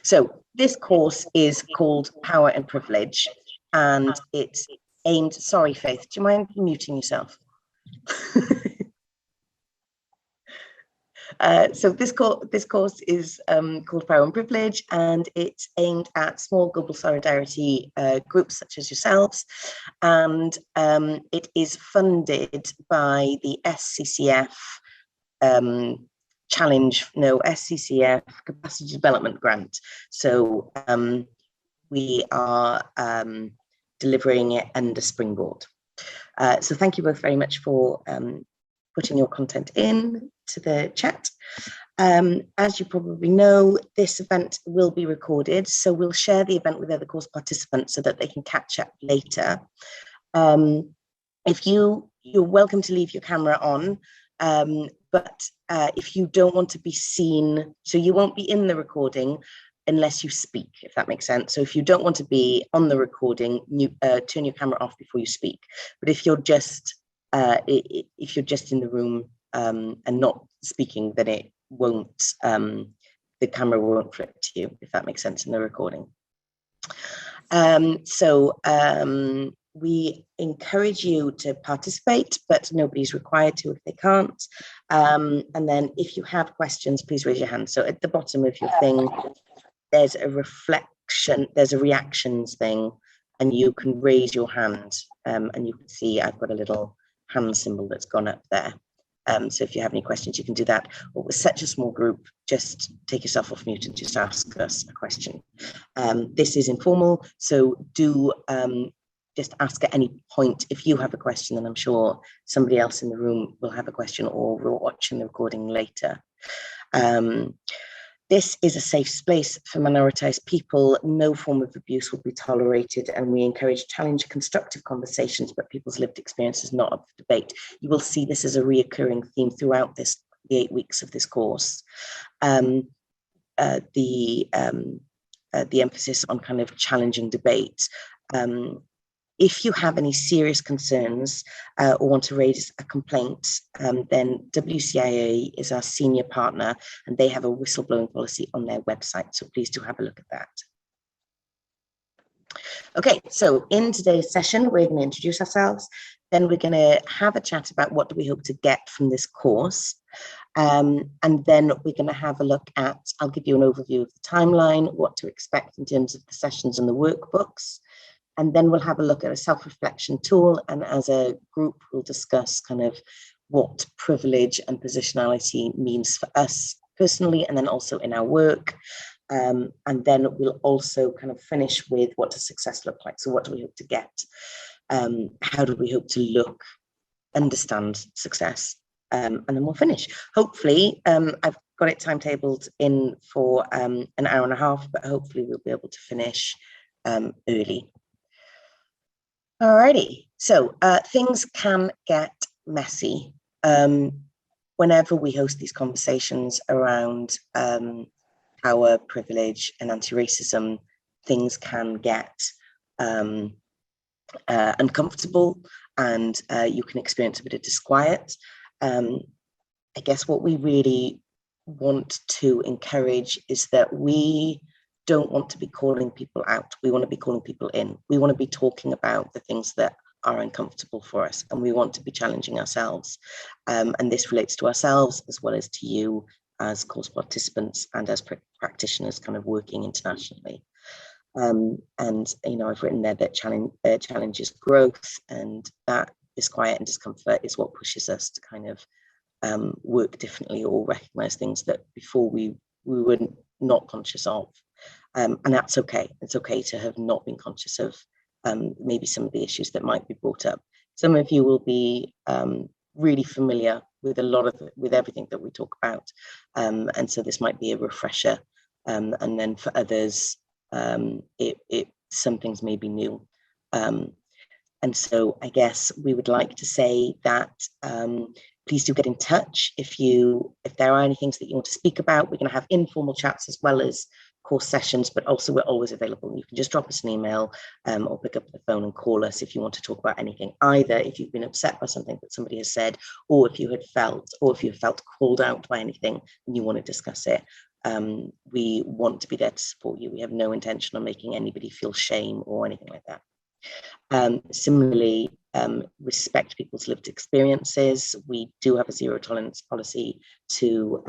So this course is called Power and Privilege, and it's aimed, sorry, Faith, do you mind muting yourself? So this course is called Power and Privilege, and it's aimed at small global solidarity groups such as yourselves, and it is funded by the SCCF SCCF Capacity Development Grant. So we are delivering it under Springboard. So thank you both very much for putting your content in to the chat. As you probably know, this event will be recorded, so we'll share the event with other course participants so that they can catch up later. If you're welcome to leave your camera on, but if you don't want to be seen, so you won't be in the recording unless you speak, if that makes sense. So if you don't want to be on the recording, turn your camera off before you speak. But if you're just in the room and not speaking, then it won't, the camera won't flip to you, if that makes sense, in the recording. We encourage you to participate, but nobody's required to if they can't. And then if you have questions, please raise your hand. So at the bottom of your thing, there's a reflection, there's a reactions thing, and you can raise your hand, and you can see I've got a little hand symbol that's gone up there. So if you have any questions, you can do that. Or with such a small group, just take yourself off mute and just ask us a question. This is informal, so do just ask at any point if you have a question, and I'm sure somebody else in the room will have a question, or will watch in the recording later. This is a safe space for minoritized people. No form of abuse will be tolerated, and we encourage challenge constructive conversations, but people's lived experience is not up for debate. You will see this as a reoccurring theme throughout the 8 weeks of this course. The emphasis on kind of challenging debate. If you have any serious concerns or want to raise a complaint, then WCIA is our senior partner, and they have a whistleblowing policy on their website. So please do have a look at that. Okay, so in today's session, we're going to introduce ourselves. Then we're going to have a chat about what do we hope to get from this course. And then we're going to have a look at, I'll give you an overview of the timeline, what to expect in terms of the sessions and the workbooks. And then we'll have a look at a self-reflection tool, and as a group, we'll discuss kind of what privilege and positionality means for us personally, and then also in our work. And then we'll also kind of finish with what does success look like? So what do we hope to get? How do we hope to look, understand success? And then we'll finish. Hopefully, I've got it timetabled in for an hour and a half, but hopefully we'll be able to finish early. Alrighty, so things can get messy whenever we host these conversations around power, privilege, and anti-racism. Things can get uncomfortable, and you can experience a bit of disquiet. I guess what we really want to encourage is that we don't want to be calling people out. We want to be calling people in. We want to be talking about the things that are uncomfortable for us, and we want to be challenging ourselves. And this relates to ourselves as well as to you as course participants and as practitioners kind of working internationally. And, you know, I've written there that challenge is growth, and that disquiet and discomfort is what pushes us to kind of work differently or recognize things that before we were not conscious of. And that's okay. It's okay to have not been conscious of maybe some of the issues that might be brought up. Some of you will be really familiar with with everything that we talk about. And so this might be a refresher. And then for others, some things may be new. And so I guess we would like to say that please do get in touch if there are any things that you want to speak about. We're going to have informal chats as well as course sessions, but also we're always available. You can just drop us an email or pick up the phone and call us if you want to talk about anything, either if you've been upset by something that somebody has said, or if you felt called out by anything and you want to discuss it. we want to be there to support you. We have no intention of making anybody feel shame or anything like that. Similarly, respect people's lived experiences. We do have a zero tolerance policy to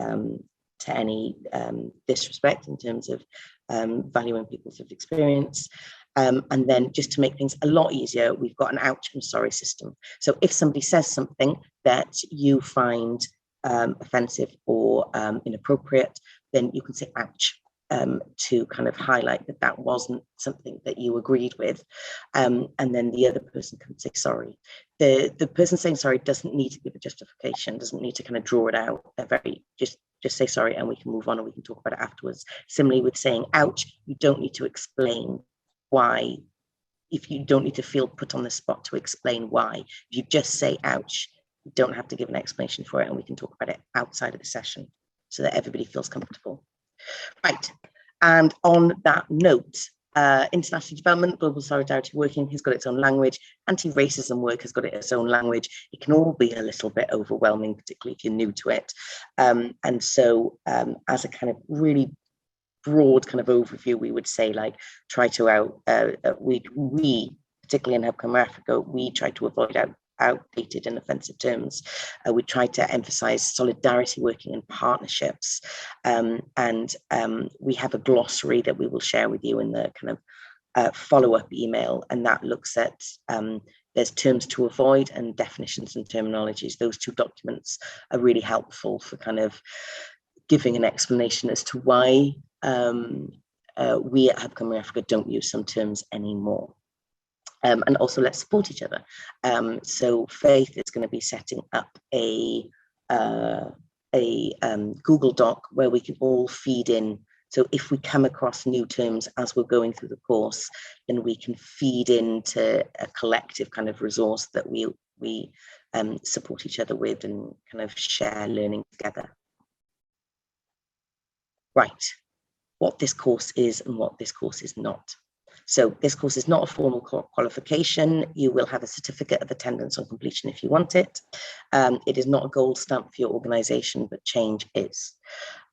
any disrespect in terms of valuing people's lived experience. And then just to make things a lot easier, we've got an ouch and sorry system. So if somebody says something that you find offensive or inappropriate, then you can say ouch to kind of highlight that that wasn't something that you agreed with. And then the other person can say sorry. The person saying sorry doesn't need to give a justification, doesn't need to kind of draw it out. Just say sorry and we can move on and we can talk about it afterwards. Similarly with saying ouch, you don't need to explain why. If you don't need to feel put on the spot to explain why, if you just say ouch, you don't have to give an explanation for it, and we can talk about it outside of the session so that everybody feels comfortable. Right, and on that note, international development, global solidarity working has got its own language, anti-racism work has got its own language. It can all be a little bit overwhelming, particularly if you're new to it. And so as a kind of really broad kind of overview, we would say like try to we particularly in Hub Cymru Africa, we try to avoid outdated and offensive terms. We try to emphasize solidarity working and partnerships, and we have a glossary that we will share with you in the kind of follow-up email, and that looks at there's terms to avoid and definitions and terminologies. Those two documents are really helpful for kind of giving an explanation as to why we at Hub Cymru Africa don't use some terms anymore. And also let's support each other. So Faith is going to be setting up a Google Doc where we can all feed in. So if we come across new terms as we're going through the course, then we can feed into a collective kind of resource that we support each other with and kind of share learning together. Right, what this course is and what this course is not. So this course is not a formal qualification. You will have a certificate of attendance on completion if you want it. It is not a gold stamp for your organisation, but change is.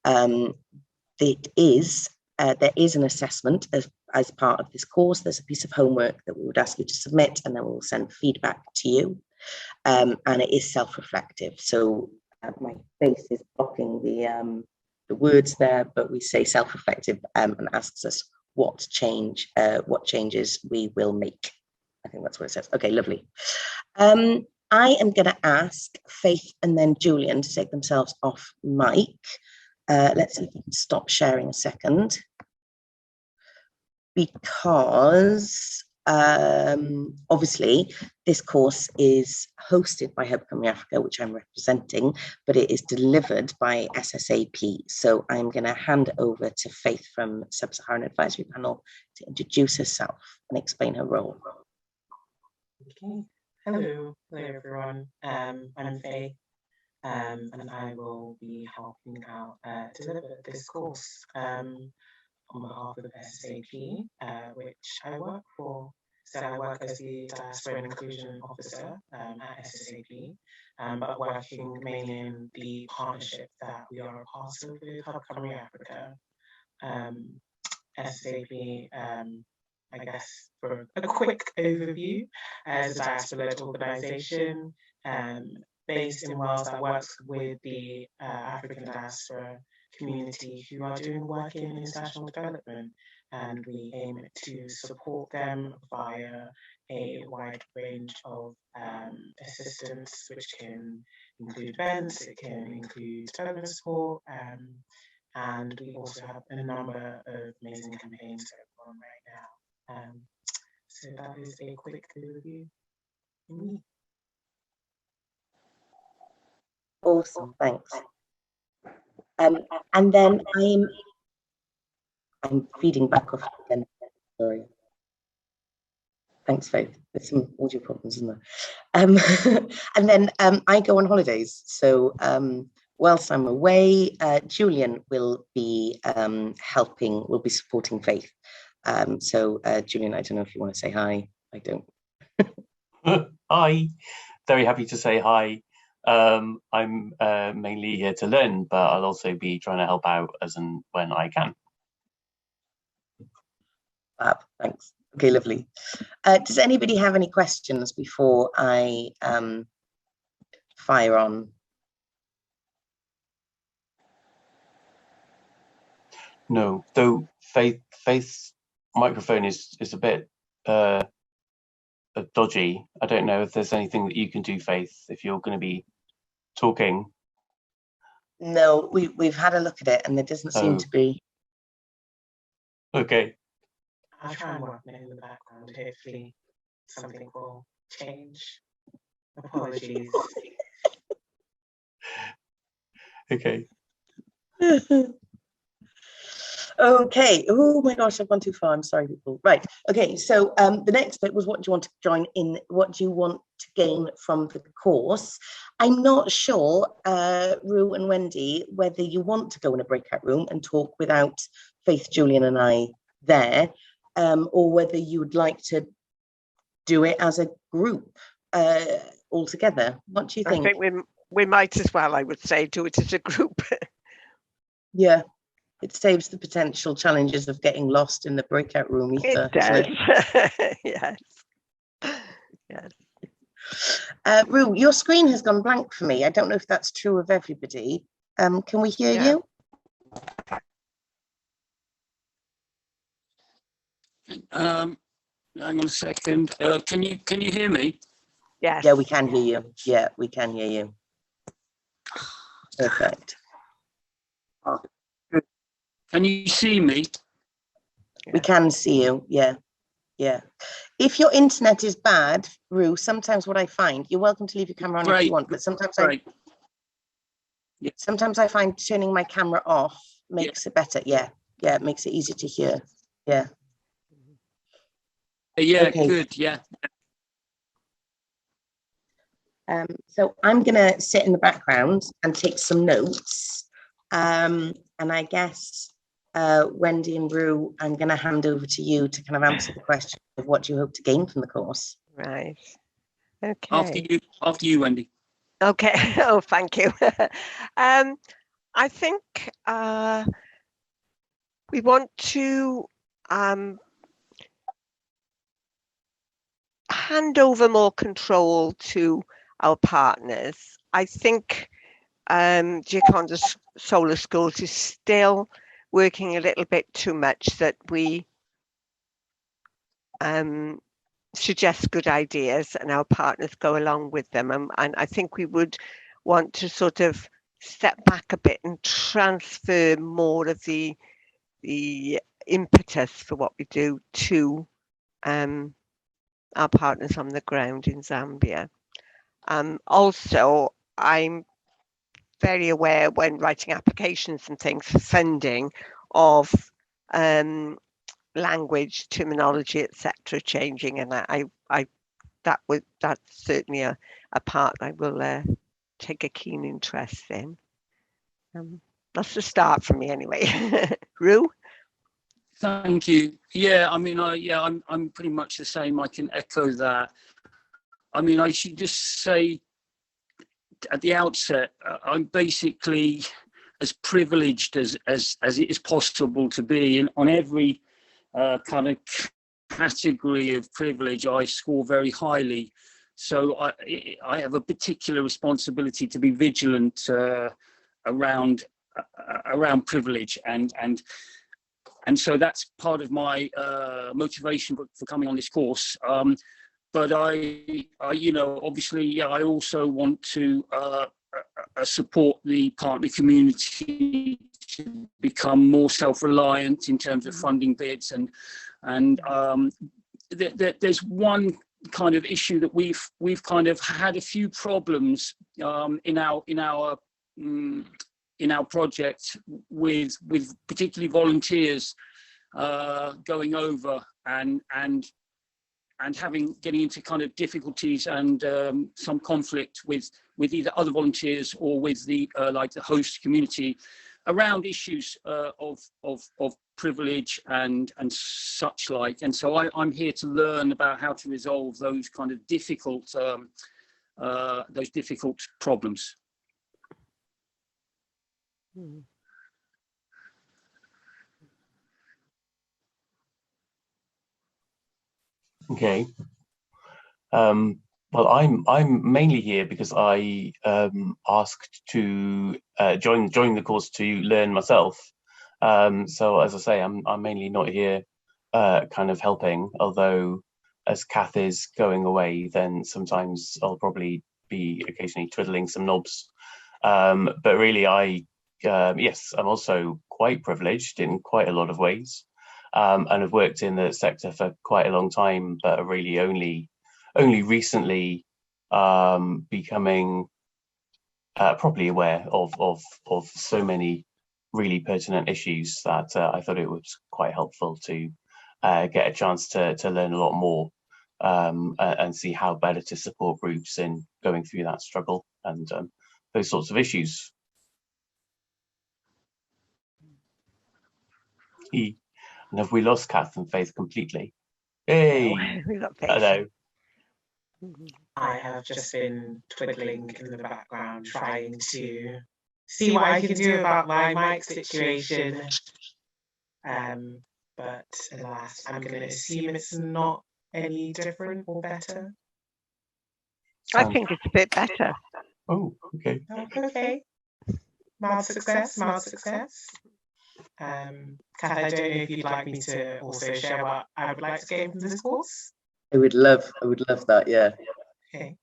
There is an assessment as part of this course. There's a piece of homework that we would ask you to submit, and then we'll send feedback to you. And it is self-reflective. So my face is blocking the words there, but we say self-reflective and asks us what changes we will make. I think that's what it says. Okay, lovely. I am going to ask Faith and then Julian to take themselves off mic. Let's see if we can stop sharing a second, because obviously this course is hosted by Hub Cymru Africa, which I'm representing, but it is delivered by SSAP. So I'm going to hand over to Faith from Sub-Saharan Advisory Panel to introduce herself and explain her role. Okay. Hello everyone. I'm Faith, and I will be helping out deliver this course on behalf of SSAP, which I work for. So I work as the Diaspora and Inclusion Officer at SSAP, but working mainly in the partnership that we are a part of with Hub Cymru Africa. SSAP, I guess for a quick overview, as a diaspora-led organisation based in Wales that works with the African diaspora community who are doing work in international development, and we aim to support them via a wide range of assistance, which can include events, it can include development support, and we also have a number of amazing campaigns going on right now. So that is a quick overview from me. Awesome, thanks. And then I'm feeding back off again. Sorry. Thanks, Faith. There's some audio problems, isn't there? And then I go on holidays. So whilst I'm away, Julian will be supporting Faith. So Julian, I don't know if you want to say hi. I don't. Hi, very happy to say hi. I'm mainly here to learn, but I'll also be trying to help out as and when I can. Fab, thanks. Okay, lovely. Does anybody have any questions before I fire on? No, though Faith's microphone is a bit dodgy. I don't know if there's anything that you can do, Faith, if you're going to be talking. No, we've had a look at it and there doesn't seem to be. Okay. I'll try and work in the background. Hopefully something will change. Apologies. Okay. Okay. Oh my gosh, I've gone too far. I'm sorry, people. Right. Okay. So the next bit was what do you want to join in? What do you want to gain from the course? I'm not sure, Rue and Wendy, whether you want to go in a breakout room and talk without Faith, Julian, and I there, or whether you would like to do it as a group all together. What do you think? I think we might as well, I would say, do it as a group. Yeah. It saves the potential challenges of getting lost in the breakout room ether. It does. Yes. Rue, your screen has gone blank for me. I don't know if that's true of everybody. Can we hear you? Hang on a second. Can you hear me? Yes. Yeah, we can hear you. Yeah, we can hear you. Perfect. Can you see me? We can see you. Yeah. Yeah. If your internet is bad, Rue, sometimes what I find, you're welcome to leave your camera on if you want, but sometimes sometimes I find turning my camera off makes it better. Yeah. Yeah, it makes it easier to hear. Yeah. Yeah, Okay. good. Yeah. So I'm going to sit in the background and take some notes. And I guess, Wendy and Rue, I'm going to hand over to you to kind of answer the question of what you hope to gain from the course. Right. Okay. After you, Wendy. Okay. Oh, thank you. I think we want to hand over more control to our partners. I think Gioconda Solar Schools is still working a little bit too much, that we suggest good ideas and our partners go along with them. And I think we would want to sort of step back a bit and transfer more of the impetus for what we do to our partners on the ground in Zambia. Also, I'm very aware when writing applications and things for funding of language, terminology, etc. changing, and that's certainly a part I will take a keen interest in. That's the start for me anyway. Rue? Thank you. Yeah, I mean, I'm pretty much the same. I can echo that. I mean, I should just say at the outset, I'm basically as privileged as it is possible to be, and on every kind of category of privilege, I score very highly. So I have a particular responsibility to be vigilant around privilege, and so that's part of my motivation for coming on this course. But I obviously, I also want to support the partner community to become more self-reliant in terms of funding bids, and there's one kind of issue that we've kind of had a few problems in our project with particularly volunteers going over and getting into kind of difficulties and some conflict with either other volunteers or with the like the host community around issues of privilege and such like. And so I'm here to learn about how to resolve those kind of difficult those difficult problems. Okay. Well, I'm mainly here because I asked to join the course to learn myself. So as I say, I'm mainly not here kind of helping, although as Cath is going away, then sometimes I'll probably be occasionally twiddling some knobs. But really, yes, I'm also quite privileged in quite a lot of ways, and I've worked in the sector for quite a long time, but really only recently becoming properly aware of so many really pertinent issues that I thought it was quite helpful to get a chance to learn a lot more and see how better to support groups in going through that struggle and those sorts of issues. And have we lost Cath and Faith completely? Hey, We got Faith. hello. I have just been twiddling in the background, trying to see what I can do about my mic situation. But alas, I'm going to assume it's not any different or better. I think it's a bit better. Oh, okay. Oh, okay. Mild success, mild success. Cath, I don't know if you'd like me to also share what I would like to gain from this course. I would love that, yeah. Okay.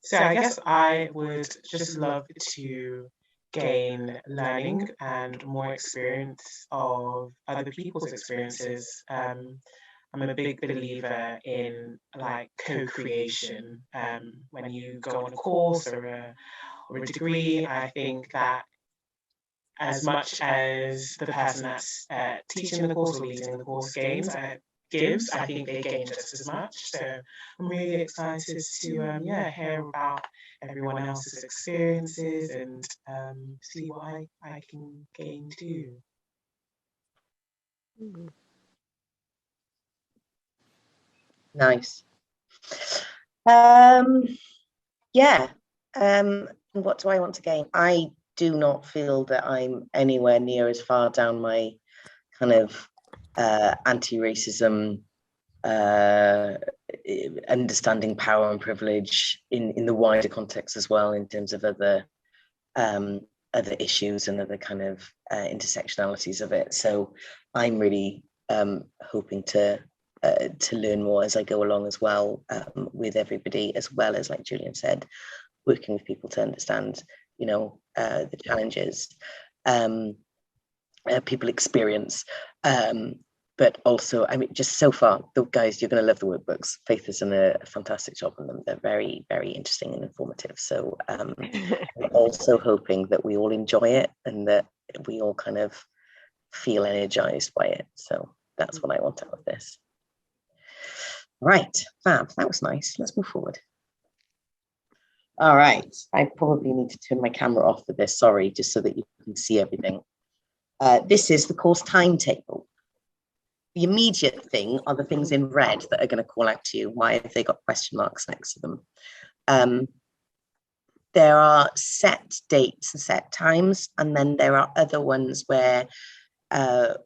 So I guess I would just love to gain learning and more experience of other people's experiences. I'm a big believer in like co-creation. When you go on a course or a degree, I think that as much as the person that's teaching the course or leading the course gives, I think they gain just as much. So I'm really excited to hear about everyone else's experiences and see what I can gain too. Nice. Yeah. What do I want to gain? I do not feel that I'm anywhere near as far down my kind of anti-racism, understanding power and privilege in the wider context as well, in terms of other issues and other kind of intersectionalities of it. So I'm really hoping to learn more as I go along as well, with everybody, as well as, like Julian said, working with people to understand, you know, the challenges people experience. But also, I mean, just so far, the guys, you're going to love the workbooks. Faith has done a fantastic job on them. They're very, very interesting and informative. So I'm also hoping that we all enjoy it and that we all kind of feel energized by it. So that's what I want out of this. Right, fab, that was nice. Let's move forward. All right, I probably need to turn my camera off for this, sorry, just so that you can see everything. This is the course timetable. The immediate thing are the things in red that are going to call out to you. Why have they got question marks next to them? There are set dates and set times, and then there are other ones where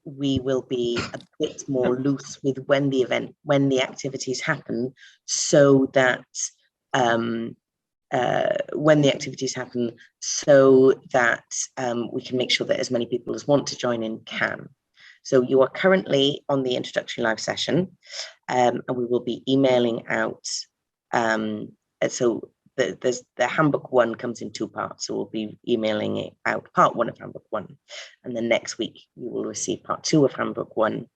we will be a bit more loose with when the activities happen, so that we can make sure that as many people as want to join in can. So you are currently on the introductory live session, and we will be emailing out. So the handbook 1 comes in 2 parts. So we'll be emailing it out, part 1 of handbook 1, and then next week you will receive part 2 of handbook 1,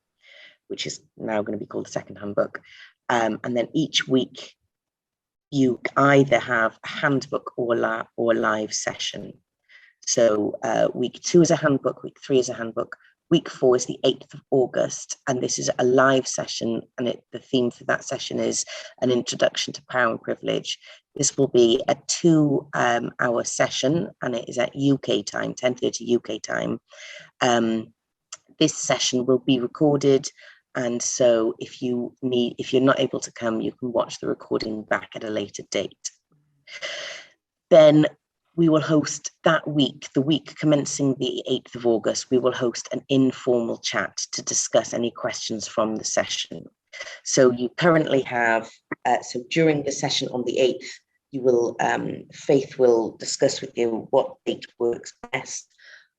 which is now going to be called the second handbook. And then each week you either have a handbook or a live session. So week 2 is a handbook, week 3 is a handbook, week 4 is the 8th of August, and this is a live session, and the theme for that session is an introduction to power and privilege. This will be a 2-hour session, and it is at UK time, 10:30 UK time. This session will be recorded And so if you're not able to come, you can watch the recording back at a later date. Then we will host that week, the week commencing the 8th of August, we will host an informal chat to discuss any questions from the session. So you currently have, so during the session on the 8th, you will, Faith will discuss with you what date works best.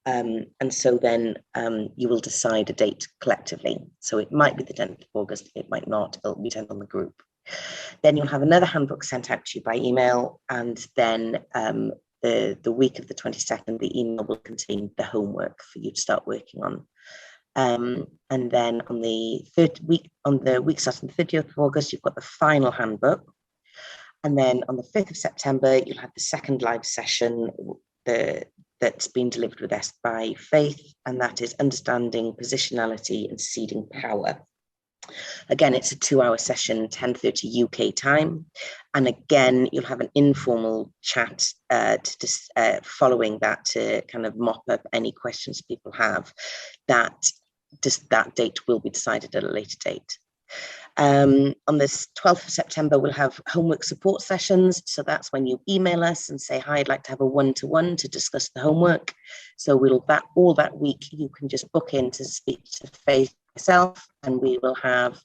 And so then you will decide a date collectively. So it might be the 10th of August, it might not, it'll depend on the group. Then you'll have another handbook sent out to you by email, and then the week of the 22nd, the email will contain the homework for you to start working on. And then on the week starting the 30th of August, you've got the final handbook. And then on the 5th of September, you'll have the second live session that's been delivered with us by Faith, and that is Understanding Positionality and Seeding Power. Again, it's a 2-hour session, 10:30 UK time. And again, you'll have an informal chat following that to kind of mop up any questions people have. That date will be decided at a later date. On the 12th of September, we'll have homework support sessions. So that's when you email us and say, hi, I'd like to have a one-to-one to discuss the homework. So all that week, you can just book in to speak to Faith, myself, and we will have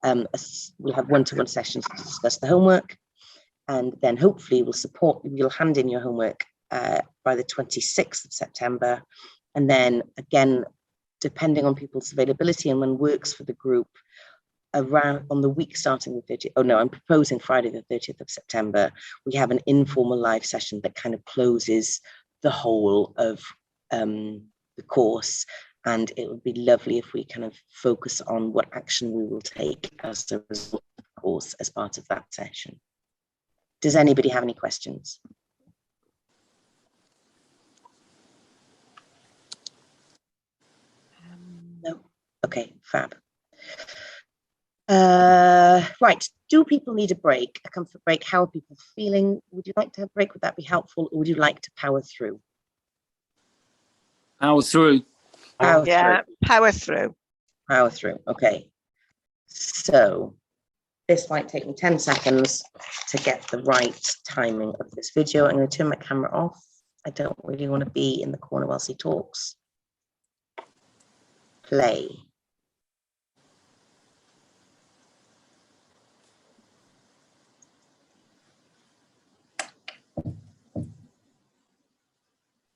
we'll have one-to-one sessions to discuss the homework. And then hopefully you'll hand in your homework by the 26th of September. And then again, depending on people's availability and when works for the group, around on the week starting the 30th, I'm proposing Friday the 30th of September, we have an informal live session that kind of closes the whole of the course. And it would be lovely if we kind of focus on what action we will take as a result of the course as part of that session. Does anybody have any questions? No? Okay, fab. Right, do people need a break, a comfort break? How are people feeling? Would you like to have a break? Would that be helpful? Or would you like to power through? Power through. Power through. Power through, okay. So this might take me 10 seconds to get the right timing of this video. I'm going to turn my camera off. I don't really want to be in the corner whilst he talks. Play.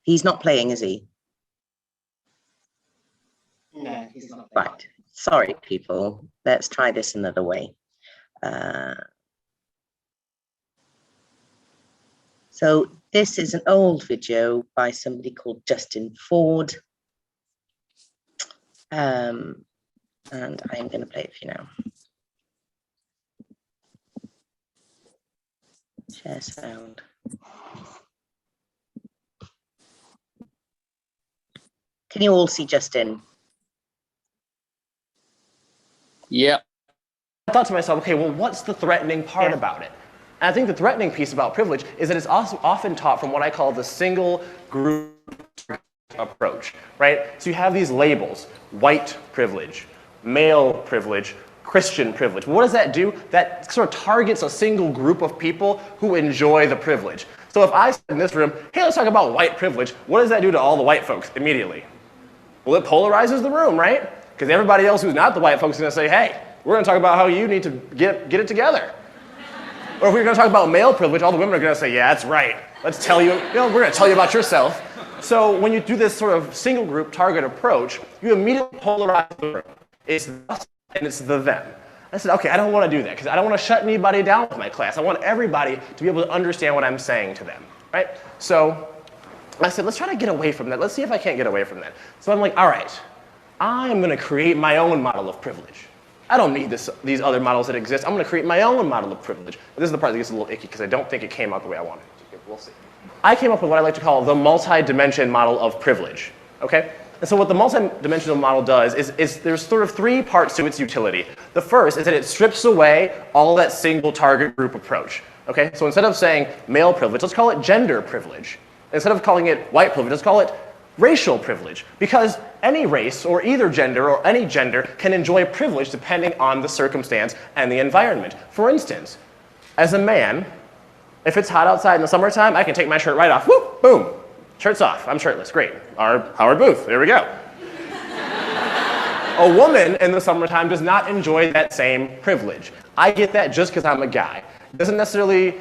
He's not playing, is he? No, he's not. Right. Sorry, people. Let's try this another way. So this is an old video by somebody called Justin Ford. And I'm going to play it for you now. Share sound. Can you all see Justin? Yeah. I thought to myself, okay, well, what's the threatening part about it? And I think the threatening piece about privilege is that it's also often taught from what I call the single group approach, right? So you have these labels: white privilege, male privilege, Christian privilege. What does that do? That sort of targets a single group of people who enjoy the privilege. So if I said in this room, hey, let's talk about white privilege, what does that do to all the white folks immediately? Well, it polarizes the room, right? Because everybody else who's not the white folks is going to say, hey, we're going to talk about how you need to get it together. Or if we're going to talk about male privilege, all the women are going to say, yeah, that's right. Let's tell you, we're going to tell you about yourself. So when you do this sort of single group target approach, you immediately polarize the room. It's us and it's the them. I said, okay, I don't want to do that because I don't want to shut anybody down with my class. I want everybody to be able to understand what I'm saying to them, right? So I said, let's try to get away from that. Let's see if I can't get away from that. So I'm like, all right, I'm going to create my own model of privilege. I don't need these other models that exist. I'm going to create my own model of privilege. But this is the part that gets a little icky because I don't think it came out the way I wanted it to. We'll see. I came up with what I like to call the multi-dimension model of privilege, okay? And so what the multi-dimensional model does is there's sort of three parts to its utility. The first is that it strips away all that single target group approach, okay? So instead of saying male privilege, let's call it gender privilege. Instead of calling it white privilege, let's call it racial privilege, because any race or either gender or any gender can enjoy privilege depending on the circumstance and the environment. For instance, as a man, if it's hot outside in the summertime, I can take my shirt right off. Whoop, boom, shirt's off. I'm shirtless. Great. Our Howard Booth. There we go. A woman in the summertime does not enjoy that same privilege. I get that just because I'm a guy. It doesn't necessarily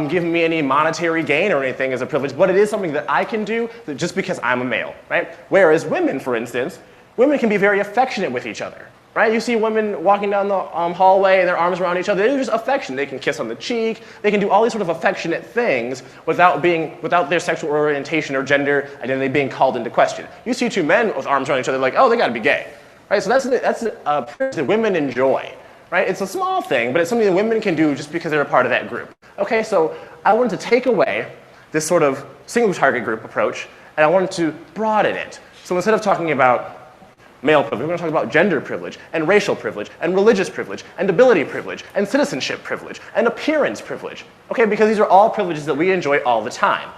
give me any monetary gain or anything as a privilege, but it is something that I can do just because I'm a male, right? Whereas women, for instance, women can be very affectionate with each other, right? You see women walking down the hallway and their arms around each other. They're just affection. They can kiss on the cheek. They can do all these sort of affectionate things without their sexual orientation or gender identity being called into question. You see two men with arms around each other, like, oh, they got to be gay, right? So that's a privilege that women enjoy, right? It's a small thing, but it's something that women can do just because they're a part of that group. Okay, so I wanted to take away this sort of single target group approach, and I wanted to broaden it. So instead of talking about male privilege, we're going to talk about gender privilege, and racial privilege, and religious privilege, and ability privilege, and citizenship privilege, and appearance privilege. Okay, because these are all privileges that we enjoy all the time.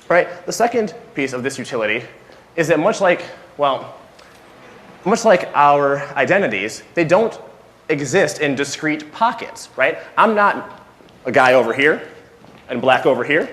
Right? The second piece of this utility is that much like our identities, they don't exist in discrete pockets, right? I'm not a guy over here, and black over here,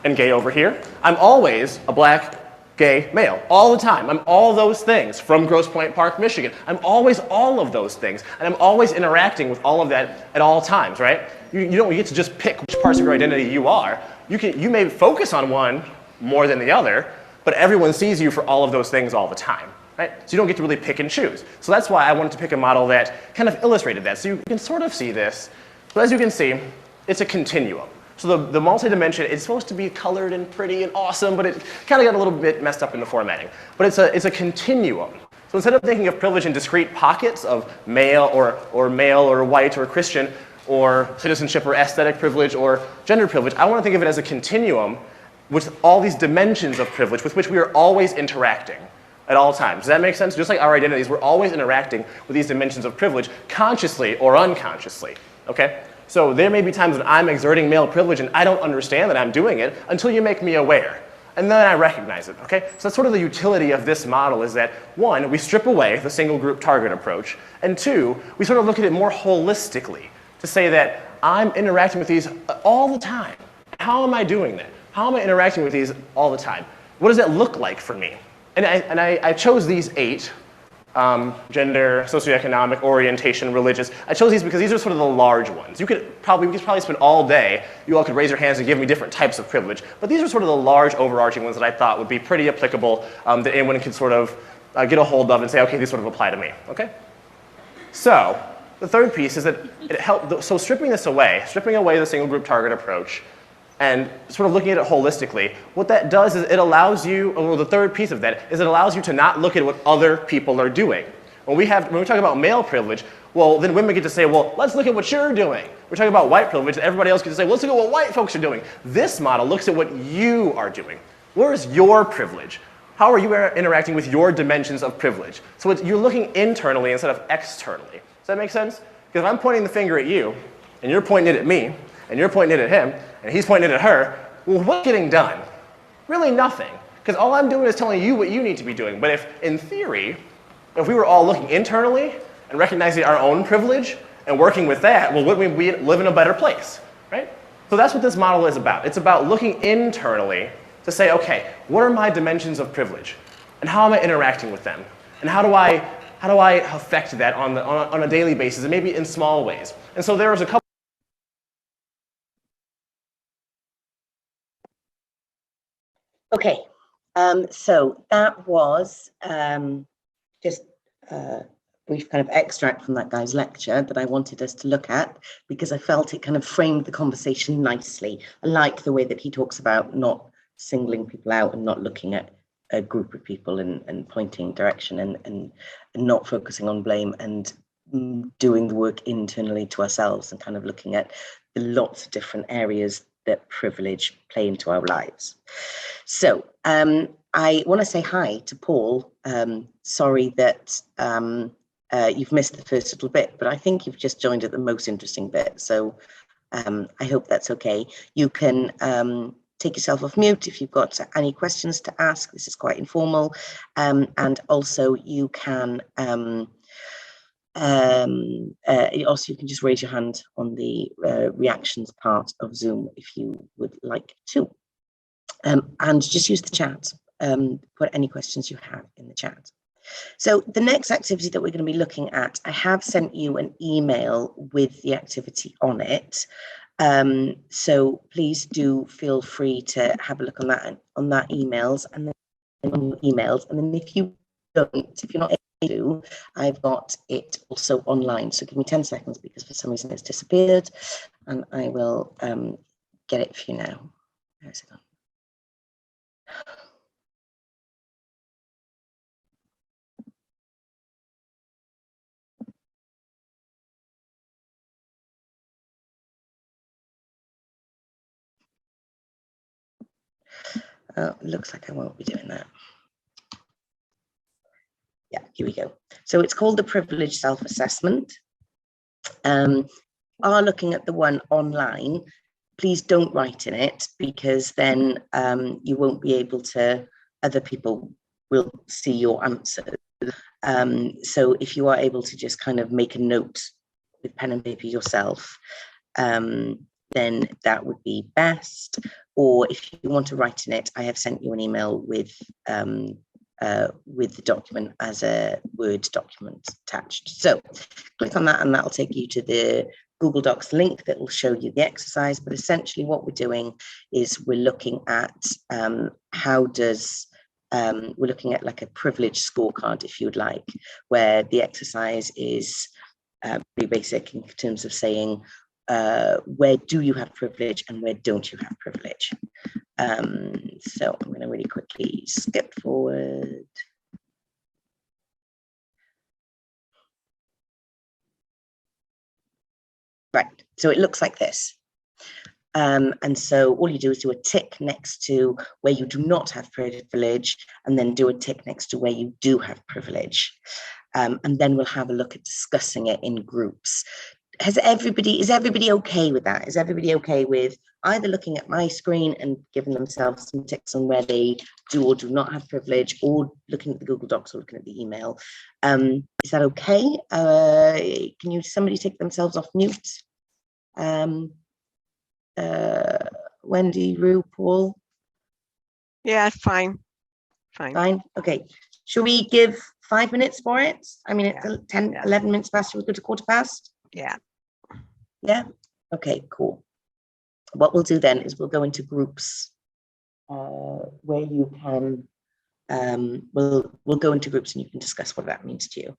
and gay over here. I'm always a black, gay male, all the time. I'm all those things from Grosse Pointe Park, Michigan. I'm always all of those things, and I'm always interacting with all of that at all times, right? You don't get to just pick which parts of your identity you are. You may focus on one more than the other, but everyone sees you for all of those things all the time. Right? So you don't get to really pick and choose. So that's why I wanted to pick a model that kind of illustrated that. So you can sort of see this. But as you can see, it's a continuum. So the multi-dimension is supposed to be colored and pretty and awesome, but it kind of got a little bit messed up in the formatting. But it's a continuum. So instead of thinking of privilege in discrete pockets of male or white or Christian or citizenship or aesthetic privilege or gender privilege, I want to think of it as a continuum with all these dimensions of privilege with which we are always interacting at all times. Does that make sense? Just like our identities, we're always interacting with these dimensions of privilege consciously or unconsciously, okay? So there may be times when I'm exerting male privilege and I don't understand that I'm doing it until you make me aware. And then I recognize it, okay? So that's sort of the utility of this model is that, one, we strip away the single group target approach, and two, we sort of look at it more holistically to say that I'm interacting with these all the time. How am I doing that? How am I interacting with these all the time? What does that look like for me? And I chose these 8, gender, socioeconomic, orientation, religious. I chose these because these are sort of the large ones. We could probably spend all day, you all could raise your hands and give me different types of privilege, but these are sort of the large overarching ones that I thought would be pretty applicable, that anyone could sort of get a hold of and say, okay, these sort of apply to me, okay? So, the third piece is that it helped, so stripping away the single group target approach, and sort of looking at it holistically, what that does is it allows you, or the third piece of that, is it allows you to not look at what other people are doing. When we talk about male privilege, well, then women get to say, well, let's look at what you're doing. We're talking about white privilege, and everybody else gets to say, well, let's look at what white folks are doing. This model looks at what you are doing. Where is your privilege? How are you interacting with your dimensions of privilege? So you're looking internally instead of externally. Does that make sense? Because if I'm pointing the finger at you, and you're pointing it at me, and you're pointing it at him, and he's pointing it at her, well, what's getting done? Really nothing. Because all I'm doing is telling you what you need to be doing. But in theory, if we were all looking internally and recognizing our own privilege and working with that, well, wouldn't we live in a better place, right? So that's what this model is about. It's about looking internally to say, okay, what are my dimensions of privilege? And how am I interacting with them? And how do I affect that on a daily basis, and maybe in small ways? And so there was a couple. Okay, so that was just a brief kind of extract from that guy's lecture that I wanted us to look at because I felt it kind of framed the conversation nicely. I like the way that he talks about not singling people out and not looking at a group of people and pointing direction and not focusing on blame and doing the work internally to ourselves and kind of looking at the lots of different areas that privilege play into our lives. So I want to say hi to Paul. Sorry that you've missed the first little bit, but I think you've just joined at the most interesting bit. So I hope that's okay. You can take yourself off mute if you've got any questions to ask. This is quite informal. And also you can also you can just raise your hand on the reactions part of Zoom if you would like to. And just use the chat, put any questions you have in the chat. So the next activity that we're going to be looking at, I have sent you an email with the activity on it. So please do feel free to have a look on that emails and then on your emails. And then if you don't, if you're not able to, I've got it also online. So give me 10 seconds because for some reason it's disappeared, and I will get it for you now. Where's it gone? Looks like I won't be doing that. Yeah, here we go. So it's called the Privilege Self-Assessment. Are looking at the one online, please don't write in it, because then you won't be able to, other people will see your answers. So if you are able to just kind of make a note with pen and paper yourself, then that would be best. Or if you want to write in it, I have sent you an email with the document as a Word document attached. So click on that and that'll take you to the Google Docs link that will show you the exercise. But essentially what we're doing is we're looking at we're looking at like a privilege scorecard, if you'd like, where the exercise is pretty basic in terms of saying where do you have privilege and where don't you have privilege. So I'm going to really quickly skip forward. Right, so it looks like this. And so all you do is do a tick next to where you do not have privilege, and then do a tick next to where you do have privilege. And then we'll have a look at discussing it in groups. Is everybody okay with that? Is everybody okay with either looking at my screen and giving themselves some ticks on where they do or do not have privilege, or looking at the Google Docs or looking at the email? Is that okay? Can somebody take themselves off mute? Wendy, Rue, Paul? Yeah, fine. Fine, okay. Should we give 5 minutes for it? I mean, it's 10, 11 minutes past, should we go to 15:15? Yeah. Yeah, okay, cool. What we'll do then is we'll go into groups where you can, we'll go into groups and you can discuss what that means to you.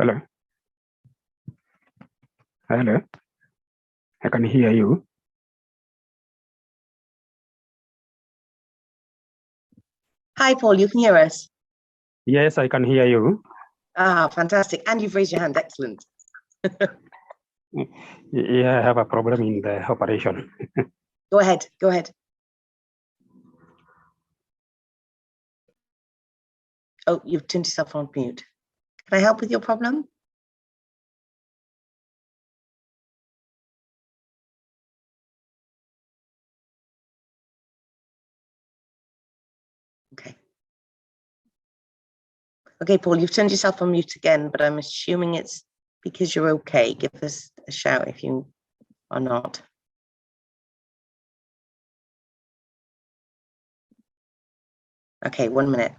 Hello. Hello. I can hear you. Hi, Paul, you can hear us? Yes, I can hear you. Ah, fantastic. And you've raised your hand, excellent. Yeah, I have a problem in the operation. Go ahead, go ahead. Oh, you've turned yourself on mute. Can I help with your problem? Okay, Paul, you've turned yourself on mute again, but I'm assuming it's because you're okay. Give us a shout if you are not. Okay, 1 minute.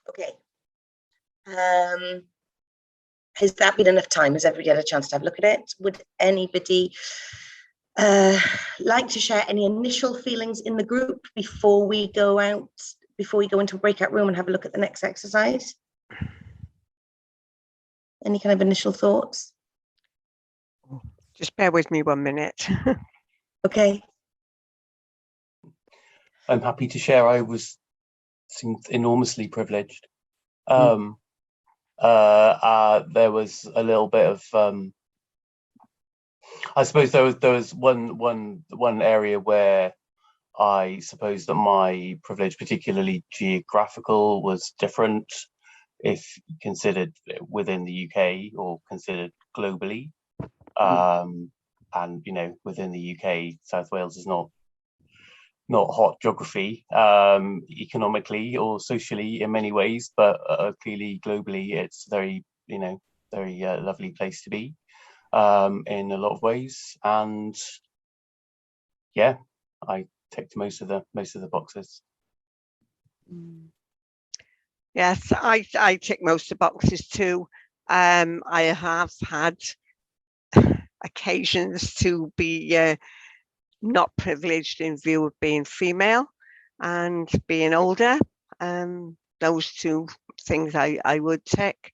Okay. Has that been enough time? Has everybody had a chance to have a look at it? Would anybody like to share any initial feelings in the group before we go out, before we go into a breakout room and have a look at the next exercise? Any kind of initial thoughts? Just bear with me 1 minute. Okay. I'm happy to share. I seemed enormously privileged. There was a little bit of I suppose there was one area where I suppose that my privilege, particularly geographical, was different if considered within the UK or considered globally. And within the UK, South Wales is not hot geography economically or socially in many ways, but clearly globally it's very lovely place to be in a lot of ways. And yeah, I ticked most of the boxes. Yes, I tick most of the boxes too. I have had occasions to be not privileged in view of being female and being older. Those two things I would tick.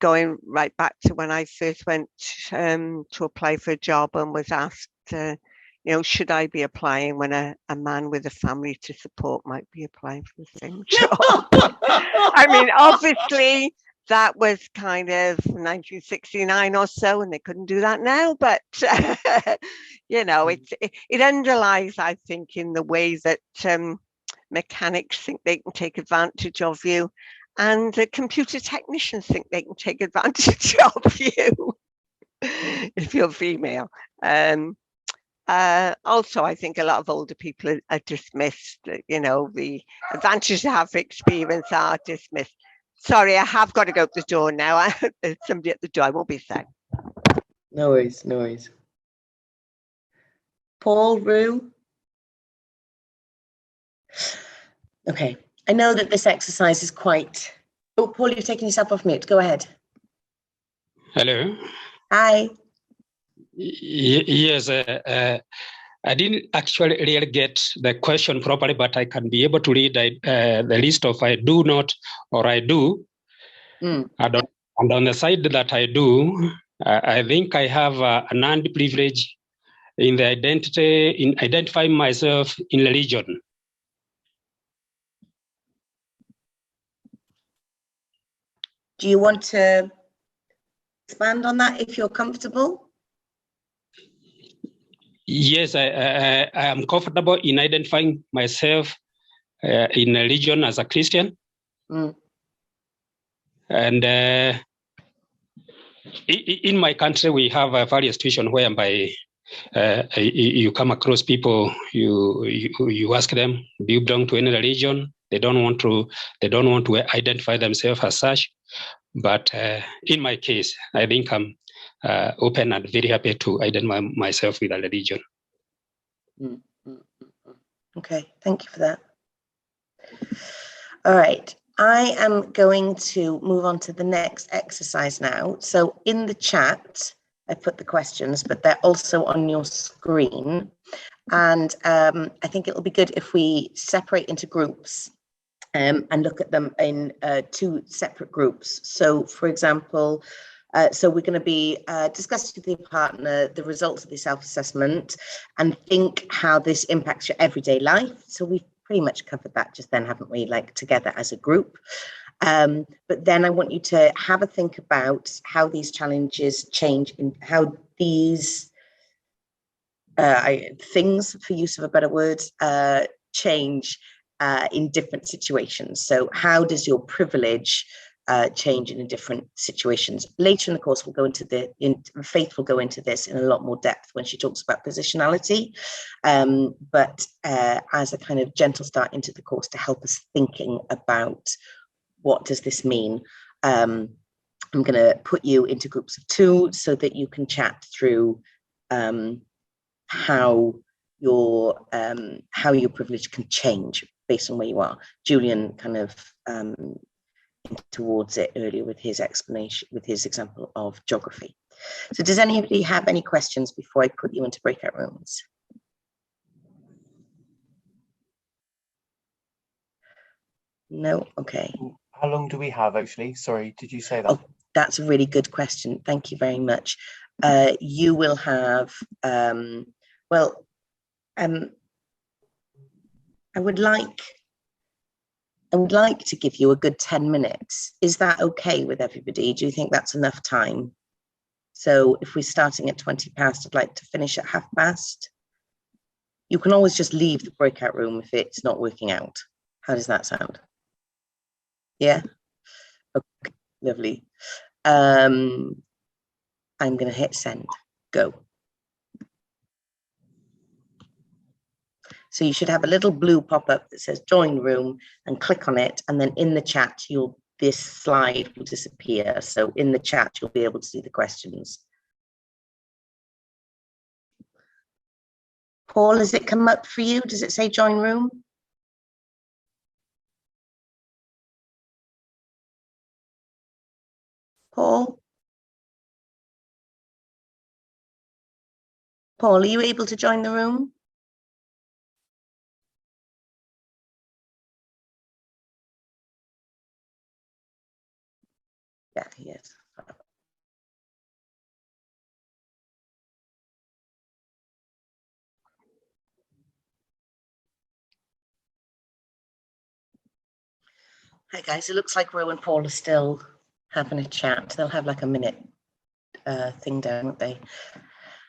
Going right back to when I first went to apply for a job and was asked, should I be applying when a man with a family to support might be applying for the same job? I mean, obviously, that was kind of 1969 or so, and they couldn't do that now. But, it underlies, I think, in the way that mechanics think they can take advantage of you, and computer technicians think they can take advantage of you if you're female. Also, I think a lot of older people are dismissed. The advantages to have experience are dismissed. Sorry, I have got to go to the door now. There's somebody at the door. I won't be a sec. No worries, no worries. Paul, Rue? Okay, I know that this exercise is quite... Oh, Paul, you've taken yourself off mute. Go ahead. Hello. Hi. Yes, I didn't actually really get the question properly, but I can be able to read the list of I do not or I do. And on the side that I do, I think I have an earned privilege in identifying myself in religion. Do you want to expand on that if you're comfortable? Yes, I am comfortable in identifying myself in religion as a Christian. Mm. And in my country, we have a various situation whereby you come across people, you ask them, do you belong to any religion? They don't want to identify themselves as such. But in my case, I think I'm open and very happy to identify myself with a religion. Mm, mm, mm, mm. Okay, thank you for that. All right, I am going to move on to the next exercise now. So in the chat, I put the questions, but they're also on your screen. And I think it'll be good if we separate into groups and look at them in 2 separate groups. So for example, so we're going to be discussing with your partner the results of the self-assessment and think how this impacts your everyday life. So we've pretty much covered that just then, haven't we, like together as a group. But then I want you to have a think about how these challenges change and how these things, for use of a better word, change in different situations. So how does your privilege change in different situations? Later in the course, we'll go into Faith will go into this in a lot more depth when she talks about positionality. But as a kind of gentle start into the course to help us thinking about what does this mean, I'm going to put you into groups of 2 so that you can chat through how your privilege can change based on where you are. Julian kind of towards it earlier with his explanation, with his example of geography. So does anybody have any questions before I put you into breakout rooms? No? Okay. How long do we have actually? Sorry, did you say that? Oh, that's a really good question. Thank you very much. You will have, I would like to give you a good 10 minutes. Is that okay with everybody? Do you think that's enough time? So if we're starting at 20 past, I'd like to finish at 30:30. You can always just leave the breakout room if it's not working out. How does that sound? Yeah? Okay, lovely. I'm going to hit send. Go. So you should have a little blue pop-up that says join room and click on it. And then in the chat, this slide will disappear. So in the chat, you'll be able to see the questions. Paul, has it come up for you? Does it say join room? Paul? Paul, are you able to join the room? Yeah, he is. Hi guys, it looks like Ro and Paul are still having a chat. They'll have like a minute thing down, won't they?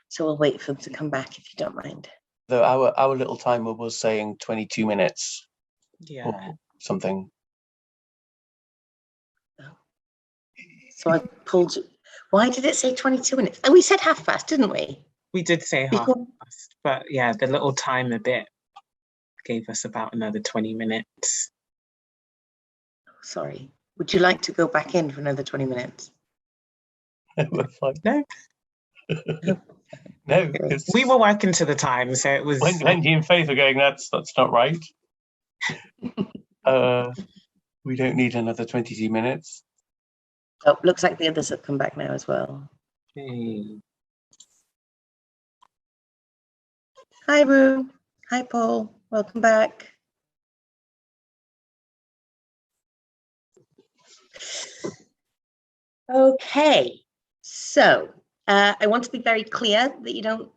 So we'll wait for them to come back if you don't mind. Though our little timer was saying 22 minutes. Yeah. Or something. So I pulled. Why did it say 22 minutes? Oh, we said 30:30, didn't we? We did say 30:30, but yeah, the little timer bit gave us about another 20 minutes. Sorry. Would you like to go back in for another 20 minutes? We're fine. No. No, we were working to the time, so it was. When you and Faith are going, that's not right. We don't need another 22 minutes. Oh, looks like the others have come back now as well. Hey. Hi, Rue. Hi, Paul. Welcome back. Okay, so I want to be very clear that you don't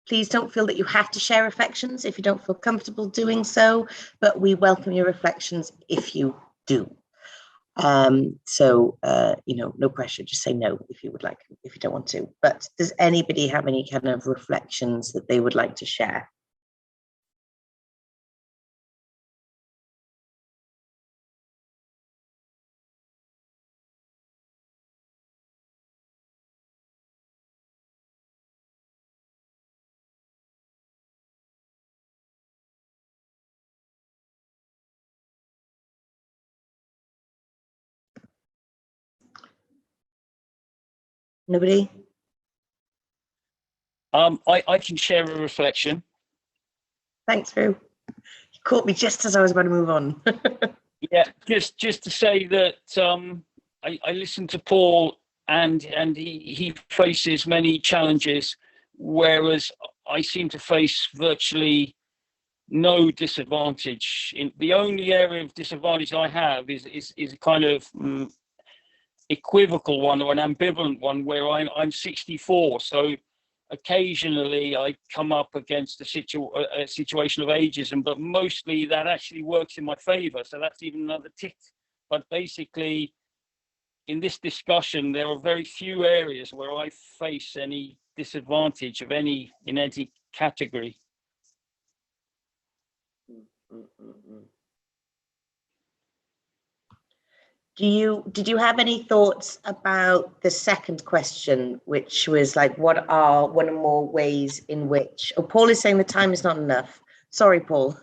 Please don't feel that you have to share reflections if you don't feel comfortable doing so, but we welcome your reflections if you do. No pressure, just say no if you would like, if you don't want to. But does anybody have any kind of reflections that they would like to share? Nobody? I can share a reflection. Thanks, Drew. You caught me just as I was about to move on. Yeah, just to say that I listened to Paul, and he faces many challenges, whereas I seem to face virtually no disadvantage. The only area of disadvantage I have is a kind of equivocal one, or an ambivalent one, where I'm 64, so occasionally I come up against a situation of ageism, but mostly that actually works in my favor, so that's even another tick. But basically, in this discussion, there are very few areas where I face any disadvantage in any category. Did you have any thoughts about the second question, which was like, what are one or more ways in which, Paul is saying the time is not enough. Sorry, Paul.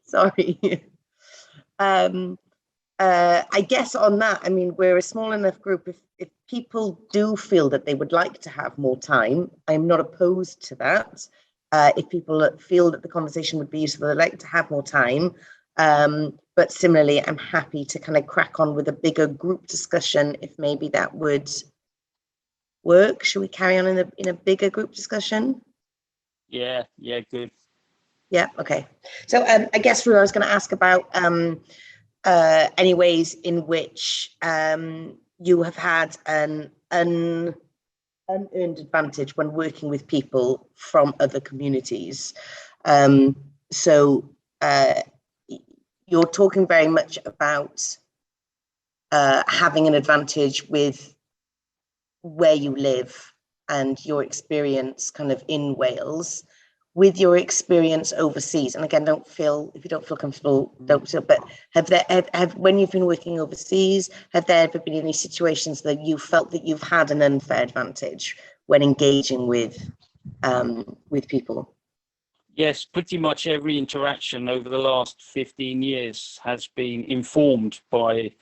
Sorry. I guess on that, I mean, we're a small enough group. If people do feel that they would like to have more time, I'm not opposed to that. If people feel that the conversation would be useful, they'd like to have more time. But similarly, I'm happy to kind of crack on with a bigger group discussion if maybe that would work. Should we carry on in a bigger group discussion? Yeah, good. Yeah, okay. So I guess, Rue, I was going to ask about any ways in which you have had an unearned advantage when working with people from other communities. You're talking very much about having an advantage with where you live and your experience kind of in Wales. With your experience overseas, and again, if you don't feel comfortable, don't feel, but when you've been working overseas, have there ever been any situations that you felt that you've had an unfair advantage when engaging with people? Yes, pretty much every interaction over the last 15 years has been informed by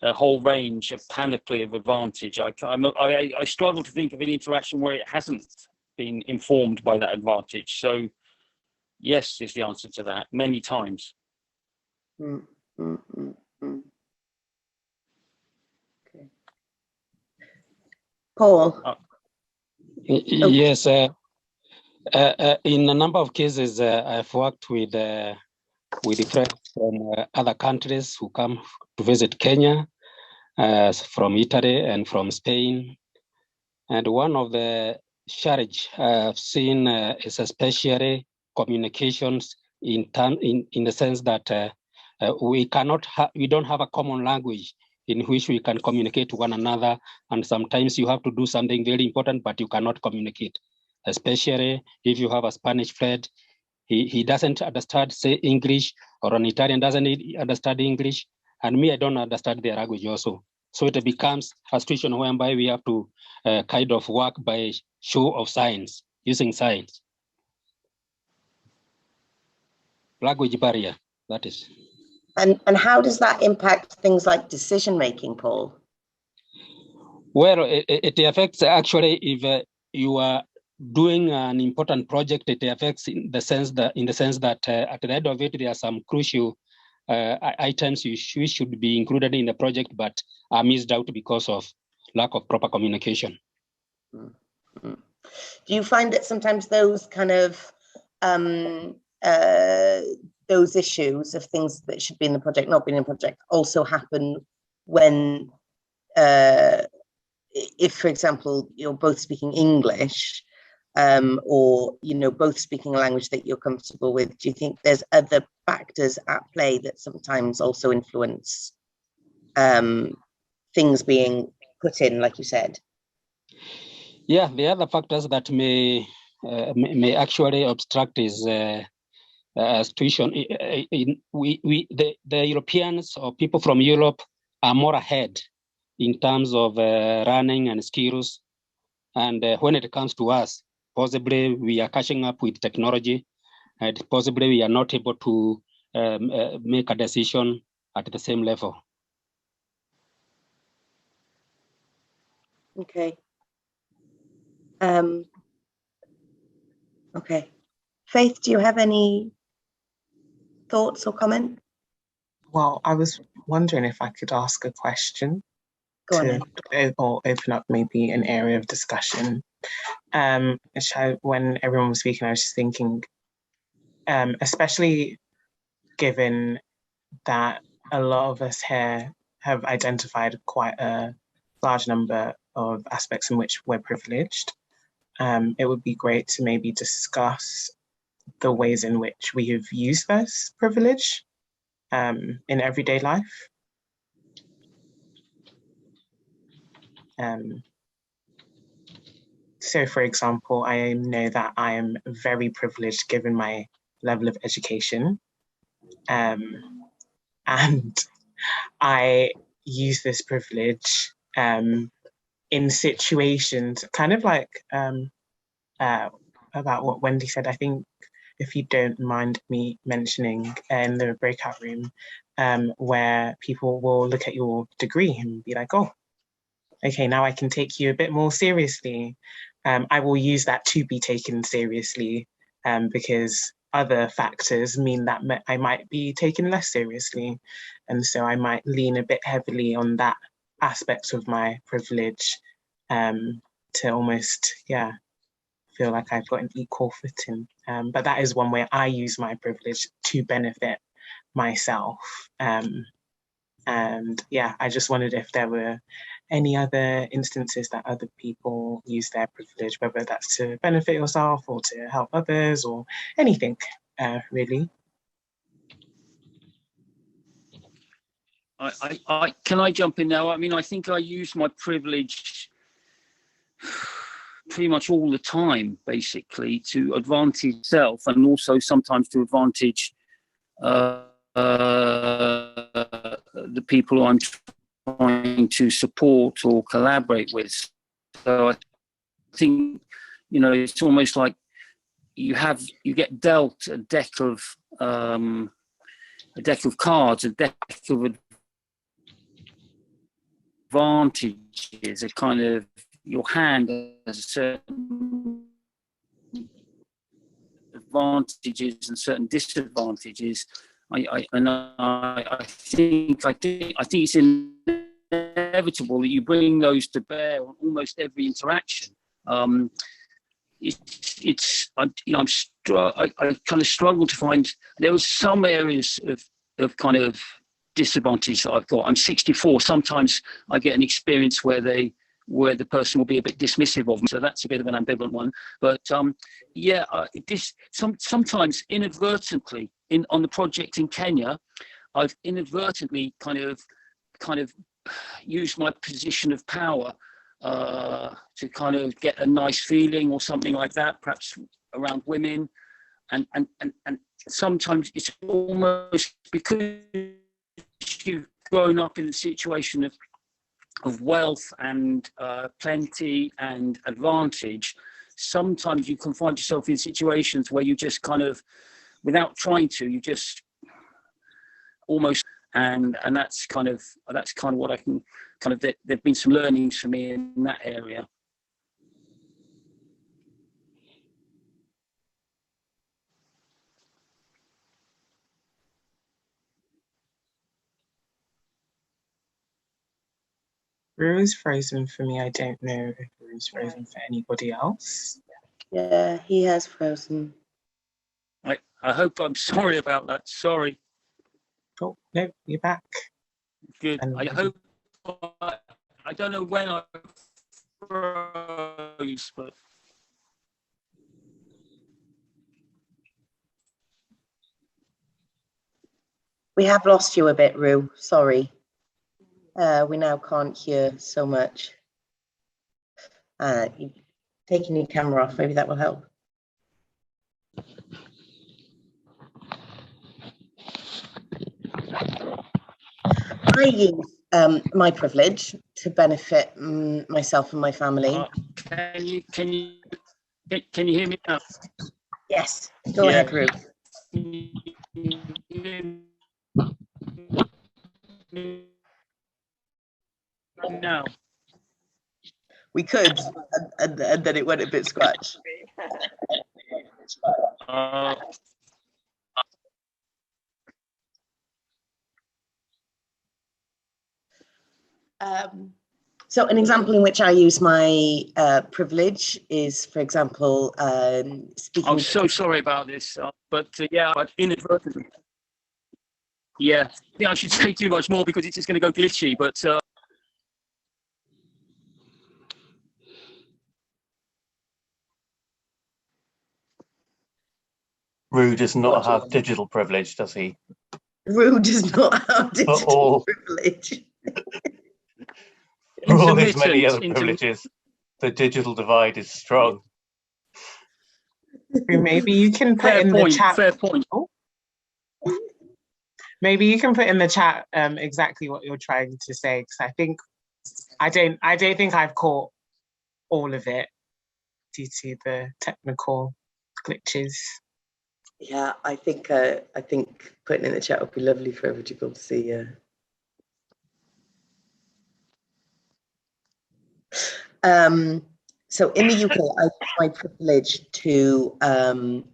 a whole range, a panoply of advantage. I struggle to think of any interaction where it hasn't been informed by that advantage. So yes is the answer to that, many times. Okay. Paul? Yes, in a number of cases, I've worked with friends from other countries who come to visit Kenya, from Italy and from Spain. And one of the challenge I've seen is especially communications in the sense that we don't have a common language in which we can communicate to one another, and sometimes you have to do something very important, but you cannot communicate. Especially if you have a Spanish friend, he doesn't understand, say, English, or an Italian doesn't understand English, and me, I don't understand their language also. So it becomes a situation whereby we have to kind of work by show of signs, using signs. Language barrier, that is. And how does that impact things like decision-making, Paul? Well, it affects actually if you are doing an important project, it affects in the sense that at the end of it, there are some crucial items which should be included in the project, but are missed out because of lack of proper communication. Mm-hmm. Do you find that sometimes those kind of those issues of things that should be in the project not being in the project also happen when if, for example, you're both speaking English, or, you know, both speaking a language that you're comfortable with? Do you think there's other factors at play that sometimes also influence things being put in, like you said? Yeah, the other factors that may actually obstruct is situation. The Europeans or people from Europe are more ahead in terms of running and skills. And when it comes to us, possibly we are catching up with technology, and possibly we are not able to make a decision at the same level. Okay. Okay. Faith, do you have any thoughts or comment? Well, I was wondering if I could ask a question Go on then. or open up maybe an area of discussion. When everyone was speaking, I was just thinking, especially given that a lot of us here have identified quite a large number of aspects in which we're privileged, it would be great to maybe discuss the ways in which we have used this privilege in everyday life. So, for example, I know that I am very privileged given my level of education, and I use this privilege in situations kind of like about what Wendy said. I think, if you don't mind me mentioning, in the breakout room, where people will look at your degree and be like, oh, okay, now I can take you a bit more seriously. I will use that to be taken seriously because other factors mean that I might be taken less seriously. And so I might lean a bit heavily on that aspect of my privilege to almost, feel like I've got an equal footing. But that is one way I use my privilege to benefit myself. And I just wondered if there were any other instances that other people use their privilege, whether that's to benefit yourself or to help others or anything, really. Can I jump in now? I mean, I think I use my privilege pretty much all the time, basically, to advantage self and also sometimes to advantage the people I'm trying to support or collaborate with. So I think, you know, it's almost like you get dealt a deck of cards, a deck of advantages, a kind of, your hand has certain advantages and certain disadvantages. I think it's inevitable that you bring those to bear on almost every interaction. I kind of struggle to find. There was some areas of kind of disadvantage that I've got. I'm 64. Sometimes I get an experience where the person will be a bit dismissive of me, so that's a bit of an ambivalent one. But sometimes inadvertently on the project in Kenya, I've inadvertently kind of used my position of power to kind of get a nice feeling or something like that, perhaps around women, and sometimes it's almost because you've grown up in a situation of wealth and plenty and advantage. Sometimes you can find yourself in situations where you just kind of, without trying to, you just almost, and that's kind of what I can kind of, there've been some learnings for me in that area. Rue is frozen for me. I don't know if Rue is frozen for anybody else. Yeah, he has frozen. I hope, I'm sorry about that. Sorry. Oh, no, you're back. Good. I hope, I don't know when I froze, but. We have lost you a bit, Rue. Sorry. We now can't hear so much. You've taken your camera off. Maybe that will help. I use my privilege to benefit myself and my family. Can you hear me now? Yes, go ahead, Rue. No. We could, and then it went a bit scratch. So an example in which I use my privilege is, for example, speaking. I'm so sorry about this, but yeah, but inadvertently. Yeah, I should say too much more because it's just going to go glitchy, but. Rue does not have digital privilege, does he? Rue does not have digital privilege. For all his many other privileges, the digital divide is strong. Maybe you can put in the chat. Fair point. Oh. Maybe you can put in the chat exactly what you're trying to say, because I don't think I've caught all of it due to the technical glitches. Yeah, I think putting in the chat would be lovely for everybody to be able to see. So in the UK, I use my privilege to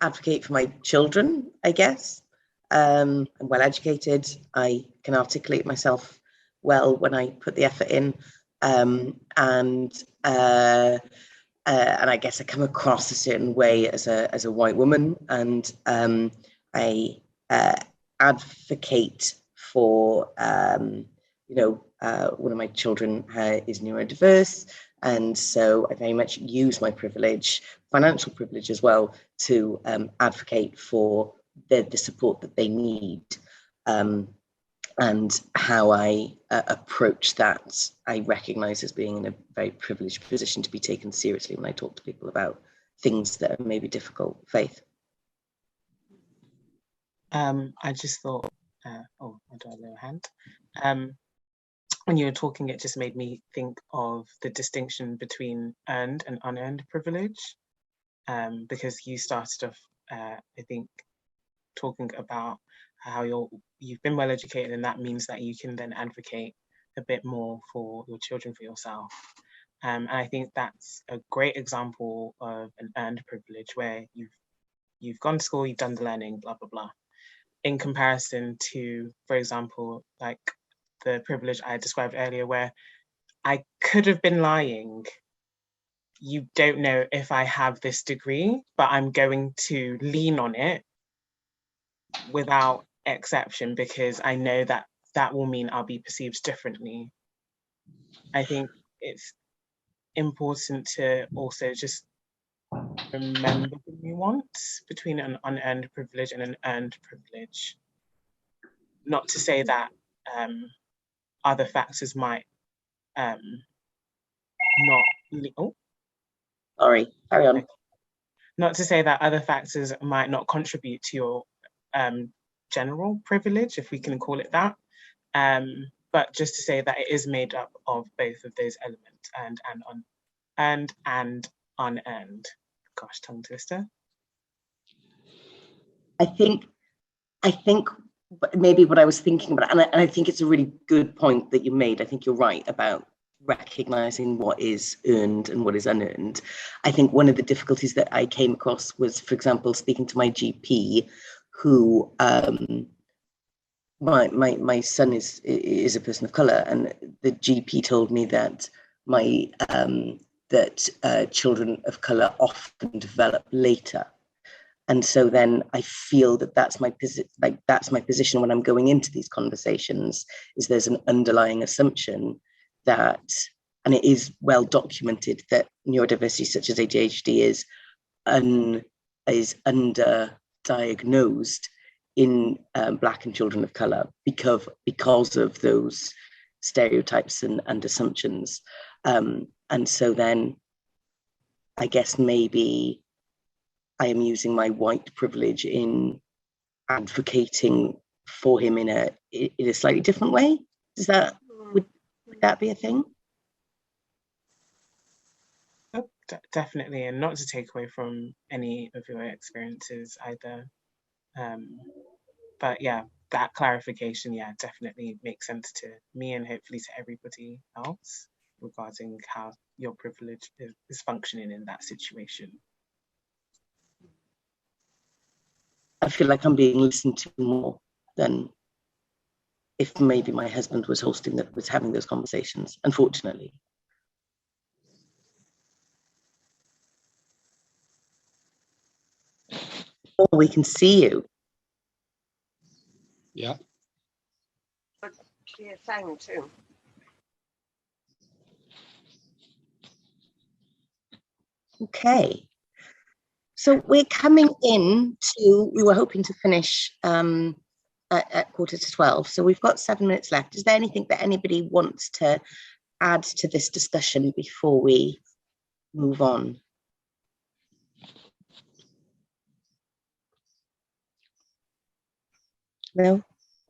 advocate for my children, I guess. I'm well educated. I can articulate myself well when I put the effort in, and I guess I come across a certain way as a white woman, and I advocate for one of my children is neurodiverse, and so I very much use my privilege, financial privilege as well, to advocate for the support that they need. And how I approach that, I recognise as being in a very privileged position to be taken seriously when I talk to people about things that are maybe difficult. Faith. I just thought, oh, I do have a little hand. When you were talking, it just made me think of the distinction between earned and unearned privilege, because you started off, I think, talking about how you've been well educated, and that means that you can then advocate a bit more for your children, for yourself. And I think that's a great example of an earned privilege, where you've gone to school, you've done the learning, blah blah blah, in comparison to, for example, like the privilege I described earlier, where I could have been lying. You don't know if I have this degree, but I'm going to lean on it without exception, because I know that that will mean I'll be perceived differently. I think it's important to also just remember the nuance between an unearned privilege and an earned privilege. Not to say that other factors might not. Oh, sorry, carry on. Not to say that other factors might not contribute to your general privilege, if we can call it that, but just to say that it is made up of both of those elements, and unearned. Gosh, tongue twister. I think maybe what I was thinking about, and I think it's a really good point that you made. I think you're right about recognizing what is earned and what is unearned. I think one of the difficulties that I came across was, for example, speaking to my GP, who my son is a person of color, and the GP told me that children of color often develop later. And so then I feel that that's my position when I'm going into these conversations, is there's an underlying assumption that, and it is well documented, that neurodiversity such as ADHD is underdiagnosed in Black and children of colour because of those stereotypes and assumptions. And so then I guess maybe I am using my white privilege in advocating for him in a slightly different way. Would that be a thing? Oh, definitely, and not to take away from any of your experiences either. But yeah, that clarification, yeah, definitely makes sense to me and hopefully to everybody else regarding how your privilege is functioning in that situation. I feel like I'm being listened to more than if maybe my husband was having those conversations, unfortunately. Oh, we can see you. Yeah. Clear sound too. Okay. So we're coming in to, we were hoping to finish at 11:45. So we've got 7 minutes left. Is there anything that anybody wants to add to this discussion before we move on? No?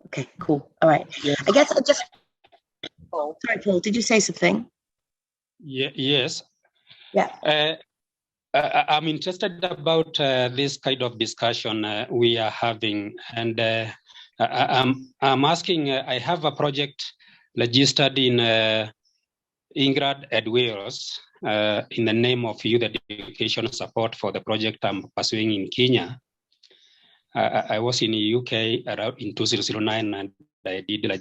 Okay, cool. All right. Yeah. I guess sorry, Paul, did you say something? Yeah, yes. Yeah. I'm interested about this kind of discussion we are having, and I'm asking. I have a project registered in Ingrid at Wales in the name of Youth Education Support for the project I'm pursuing in Kenya. I was in the UK around in 2009, and I did a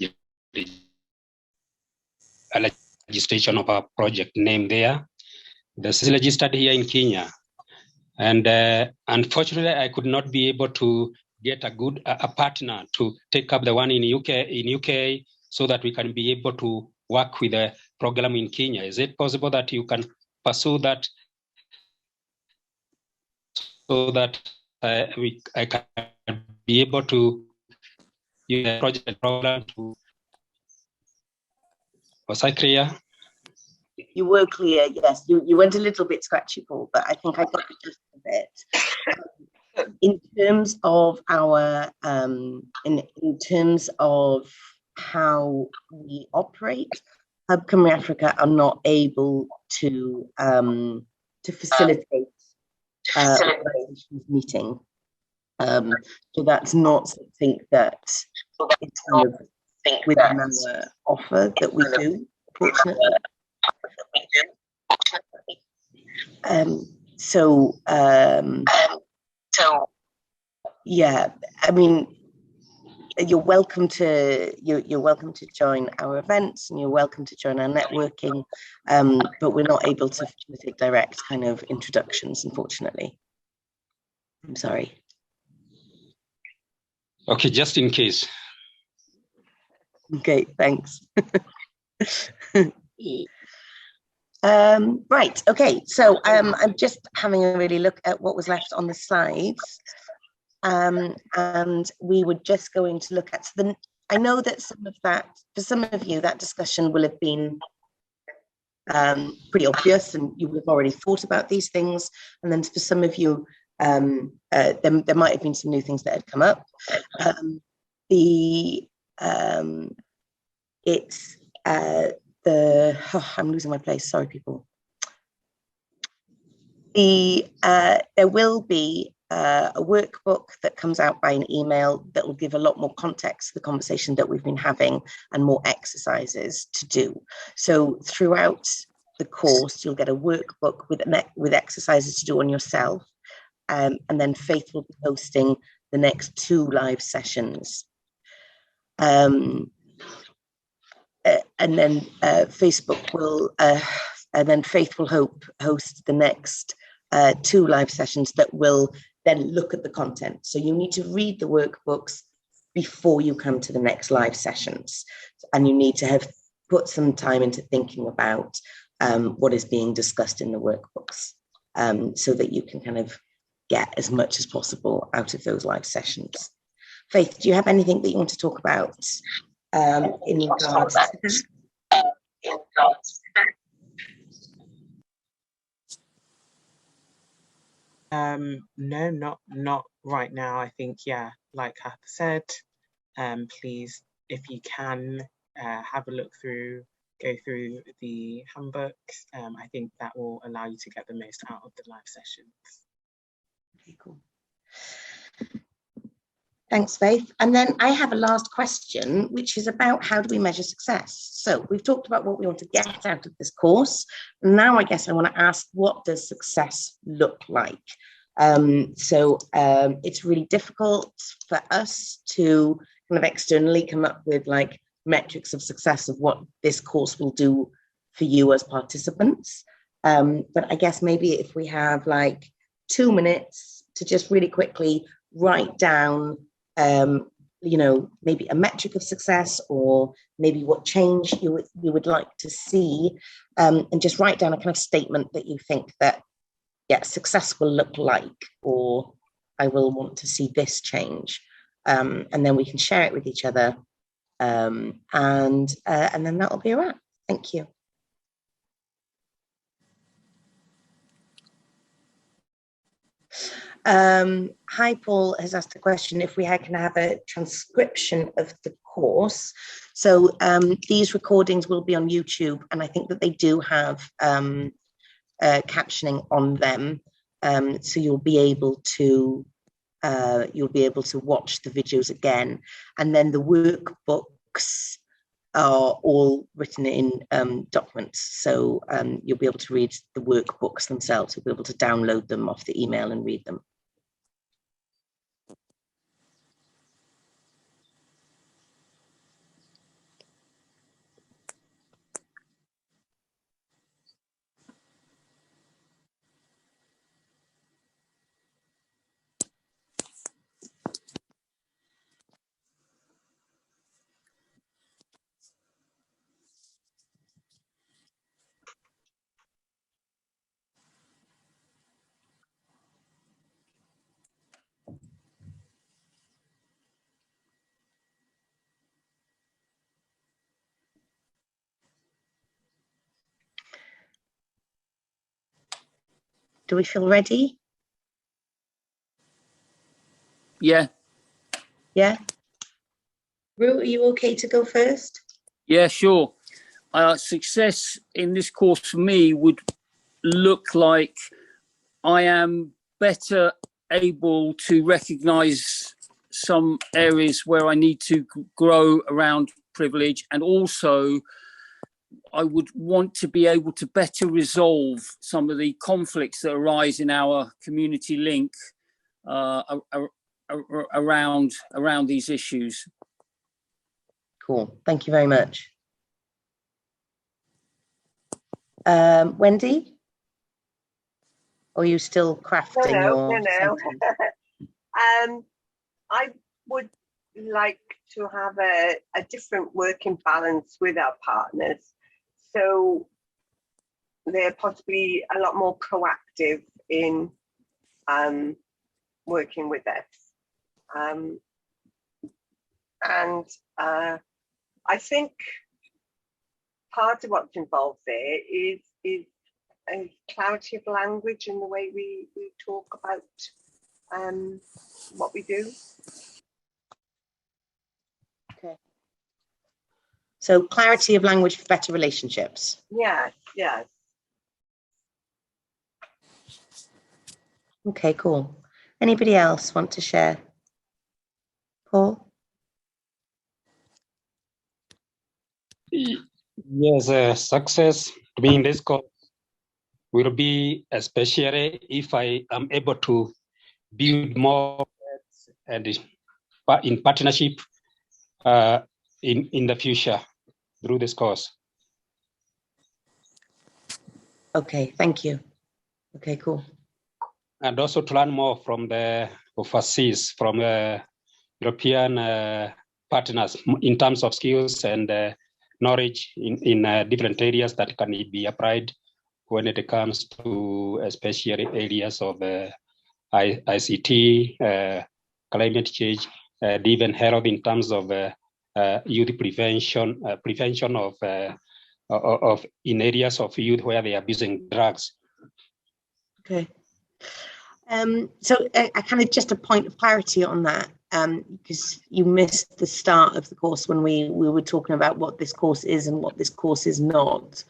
registration of a project name there. This is registered here in Kenya, and unfortunately, I could not be able to get a partner to take up the one in UK, so that we can be able to work with the program in Kenya. Is it possible that you can pursue that, so that I can be able to use the project program to? Was I clear? You were clear, yes. You went a little bit scratchy, Paul, but I think I got the gist of it. In terms of our, in terms of how we operate, Hub Cymru Africa are not able to facilitate meeting. So that's not something that is kind of within our offer that we do, fortunately. Yeah, I mean, you're welcome to join our events, and you're welcome to join our networking, but we're not able to facilitate direct kind of introductions, unfortunately. I'm sorry. Okay, just in case. Okay, thanks. Right, okay, so I'm just having a really look at what was left on the slides, and we were just going to look at I know that some of that, for some of you, that discussion will have been pretty obvious, and you would have already thought about these things, and then for some of you, there might have been some new things that had come up. I'm losing my place, sorry people. There will be a workbook that comes out by an email that will give a lot more context to the conversation that we've been having and more exercises to do. So throughout the course, you'll get a workbook with exercises to do on yourself, and then Faith will be hosting the next 2 live sessions. And then Facebook will, and then Faith will host the next 2 live sessions that will then look at the content. So you need to read the workbooks before you come to the next live sessions, and you need to have put some time into thinking about what is being discussed in the workbooks, so that you can kind of get as much as possible out of those live sessions. Faith, do you have anything that you want to talk about in regards to this? No, not right now. I think, yeah, like Cath said, please, if you can, have a look through, go through the handbooks. I think that will allow you to get the most out of the live sessions. Okay, cool. Thanks, Faith. And then I have a last question, which is about how do we measure success? So we've talked about what we want to get out of this course. Now I guess I want to ask, what does success look like? It's really difficult for us to kind of externally come up with like metrics of success of what this course will do for you as participants. But I guess maybe if we have like 2 minutes to just really quickly write down maybe a metric of success, or maybe what change you would like to see, and just write down a kind of statement that you think that, yeah, success will look like, or I will want to see this change, and then we can share it with each other, and then that'll be a wrap. Thank you. Hi, Paul has asked a question if we can have a transcription of the course. So these recordings will be on YouTube, and I think that they do have captioning on them, so you'll be able to watch the videos again, and then the workbooks are all written in documents, so you'll be able to read the workbooks themselves. You'll be able to download them off the email and read them. Do we feel ready? Yeah. Yeah. Ru, are you okay to go first? Yeah, sure. Success in this course for me would look like I am better able to recognize some areas where I need to grow around privilege, and also I would want to be able to better resolve some of the conflicts that arise in our community link around these issues. Cool, thank you very much. Wendy? Or are you still crafting your sentence? I would like to have a different working balance with our partners. So they're possibly a lot more proactive in working with us. I think part of what's involved there is a clarity of language in the way we talk about what we do. Okay. So clarity of language for better relationships. Yes, yes. Okay, cool. Anybody else want to share? Paul? Yes, success to me in this course will be especially if I am able to build more and in partnership in the future through this course. Okay, thank you. Okay, cool. And also to learn more from the overseas, from European partners in terms of skills and knowledge in different areas that can be applied when it comes to especially areas of ICT, climate change, even Herod in terms of youth prevention, prevention of in areas of youth where they are abusing drugs. Okay. So I kind of just a point of clarity on that, because you missed the start of the course when we were talking about what this course is and what this course is not.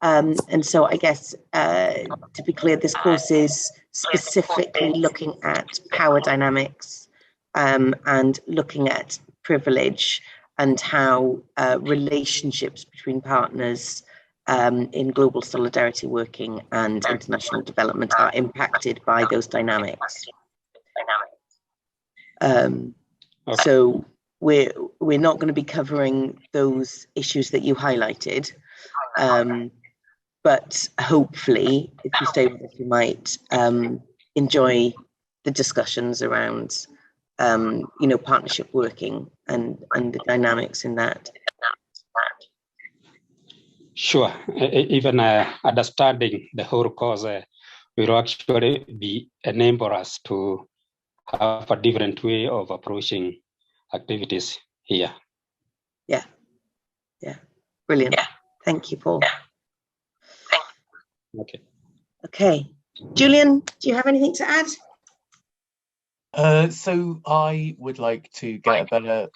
And so I guess, to be clear, this course is specifically looking at power dynamics, and looking at privilege and how relationships between partners in global solidarity working and international development are impacted by those dynamics. So we're not going to be covering those issues that you highlighted, but hopefully, if you stay with us, you might enjoy the discussions around, partnership working and the dynamics in that. Sure, even understanding the whole course will actually enable us to have a different way of approaching activities here. Yeah, brilliant. Thank you, Paul. Okay, Julian, do you have anything to add? So I would like to get a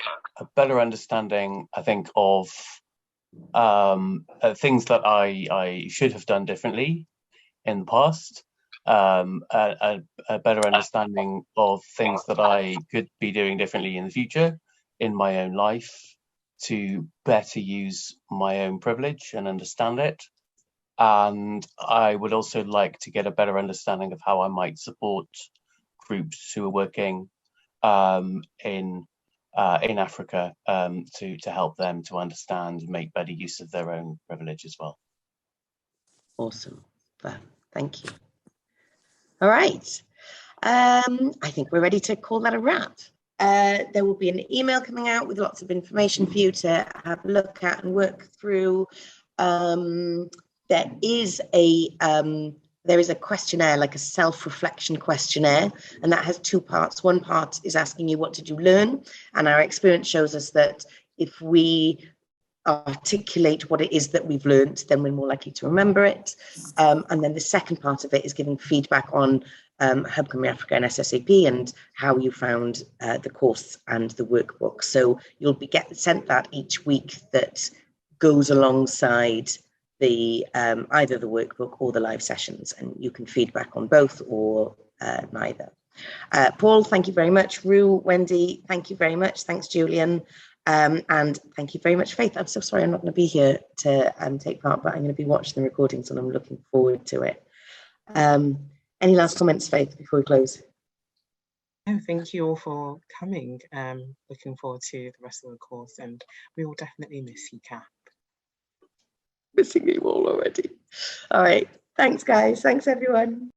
better understanding, I think, of things that I should have done differently in the past, a better understanding of things that I could be doing differently in the future in my own life to better use my own privilege and understand it. And I would also like to get a better understanding of how I might support groups who are working in Africa to help them to understand and make better use of their own privilege as well. Awesome. Thank you. All right. I think we're ready to call that a wrap. There will be an email coming out with lots of information for you to have a look at and work through. There is a questionnaire, like a self-reflection questionnaire, and that has two parts. One part is asking you, what did you learn? And our experience shows us that if we articulate what it is that we've learned, then we're more likely to remember it. And then the second part of it is giving feedback on Hub Cymru Africa and SSAP and how you found the course and the workbook. So you'll be sent that each week that goes alongside the either the workbook or the live sessions, and you can feedback on both or neither. Paul, thank you very much. Rue, Wendy, thank you very much. Thanks, Julian. And thank you very much, Faith. I'm so sorry I'm not going to be here to take part, but I'm going to be watching the recordings and I'm looking forward to it. Any last comments, Faith, before we close? Thank you all for coming. Looking forward to the rest of the course, and we will definitely miss you, Cath. Missing you all already. All right. Thanks, guys. Thanks, everyone.